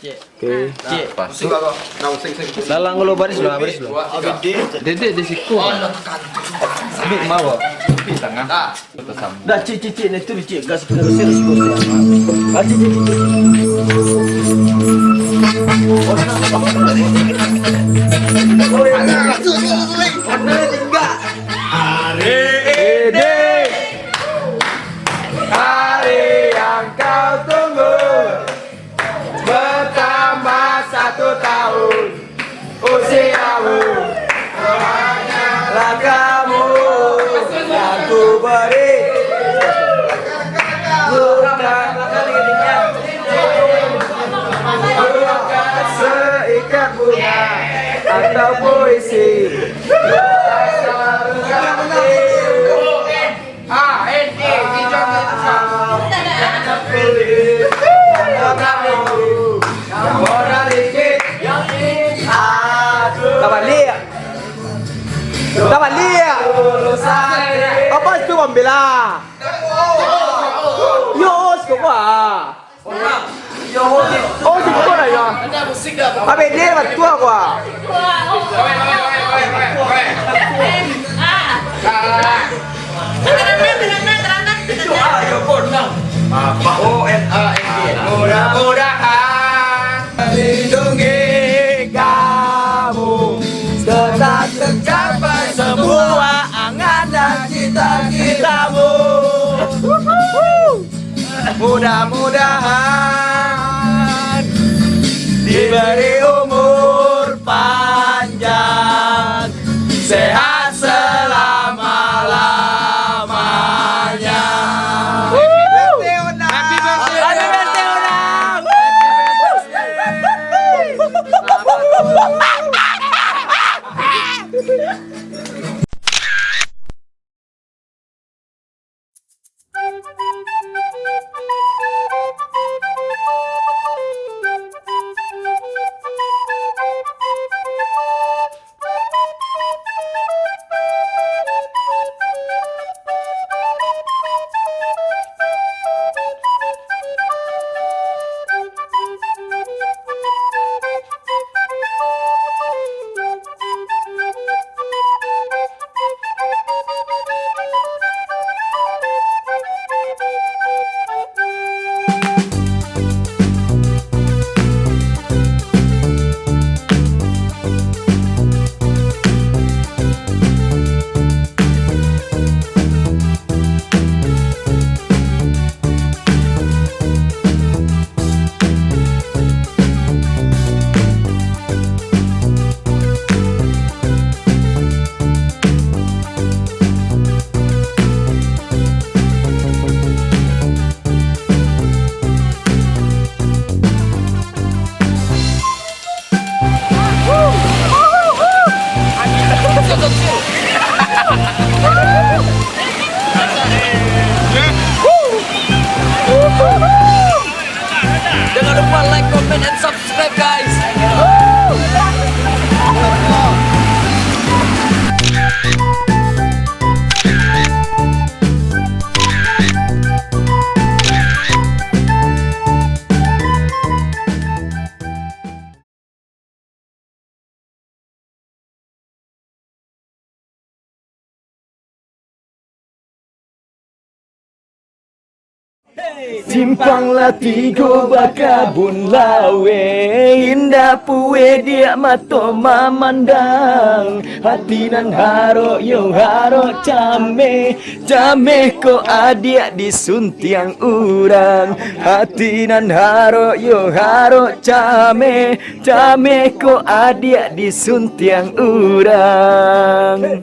Oke. Sing kok. Nang sing. Lalang lo baris lo. Dede di siku. Ambil mau. Di tengah. Dah cici nih tuh cici gas terus bos. Cici. Hari yang kau tunggu bertambah 1 tahun usiamu, hanyalah kamu yang ku beri. Bukan seikat bunga atau puisi. Dapat lihat. Apa itu membela? Yos kok Oh, di mana ya? Apa dia tua gua? Itu ayo ponang. Mudah-mudahan lindungi kamu tetap tercapai semua angan dan cita-citamu. Mudah-mudahan diberi umur panjang, sehat selama-lamanya. Happy birthday, Unang! Jangan lupa like, comment, and subscribe guys. Simpanglah tigo bakabun lawe, indah puwe dia mato mamandang, hati nan haro yo haro came ko adia disuntiang urang, hati nan haro yo haro came ko adia disuntiang urang.